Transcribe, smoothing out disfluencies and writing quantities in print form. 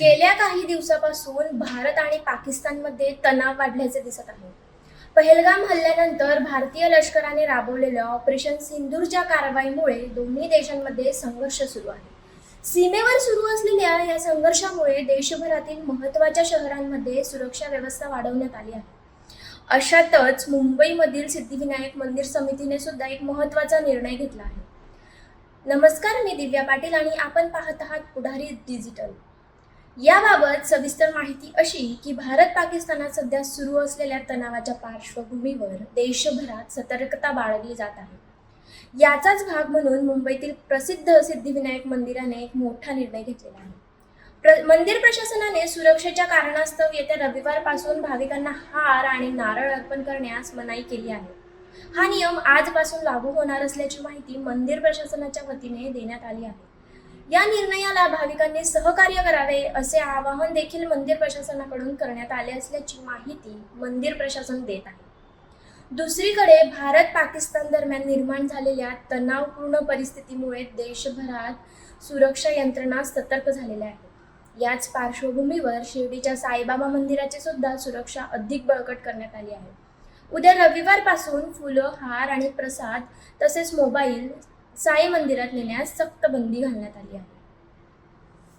गेल्या काही दिवसापासून भारत आणि पाकिस्तानमध्ये तणाव वाढल्याचे दिसत आहे. पहलगाम हल्ल्यानंतर भारतीय लष्कराने राबवलेल्या ऑपरेशन सिंदूरच्या कारवाईमुळे दोन्ही देशांमध्ये संघर्ष सुरू आहे. सीमेवर सुरू असलेल्या या संघर्षामुळे देशभरातील महत्त्वाच्या शहरांमध्ये सुरक्षा व्यवस्था वाढवण्यात आली आहे. अशातच मुंबईमधील सिद्धिविनायक मंदिर समितीने सुद्धा एक महत्त्वाचा निर्णय घेतला आहे. नमस्कार, मी दिव्या पाटील आणि आपण पाहत आहात पुढारी डिजिटल. याबाबत सविस्तर माहिती अशी की भारत पाकिस्तानात सध्या सुरू असलेल्या तणावाच्या पार्श्वभूमीवर देशभरात सतर्कता बाळगली जात आहे. याचाच भाग म्हणून मुंबईतील प्रसिद्ध सिद्धिविनायक मंदिराने एक मोठा निर्णय घेतलेला आहे. मंदिर प्रशासनाने सुरक्षेच्या कारणास्तव येत्या रविवारपासून भाविकांना हार आणि नारळ अर्पण करण्यास मनाई केली आहे. हा नियम आजपासून लागू होणार असल्याची माहिती मंदिर प्रशासनाच्या वतीने देण्यात आली आहे. या निर्णयाला भाविकांनी सहकार्य करावे असे आवाहन देखील मंदिर प्रशासनाकडून करण्यात आले असल्याची माहिती मंदिर प्रशासन देत आहे. दुसरीकडे भारत पाकिस्तान दरम्यान निर्माण झालेल्या तणावपूर्ण परिस्थितीमुळे देशभरात सुरक्षा यंत्रणा सतर्क झालेल्या आहेत. याच पार्श्वभूमीवर शिर्डीच्या साईबाबा मंदिराची सुद्धा सुरक्षा अधिक बळकट करण्यात आली आहे. उद्या रविवारपासून फुलं, हार आणि प्रसाद तसेच मोबाईल साई मंदिरात नेण्यास सक्त बंदी घालण्यात आली आहे.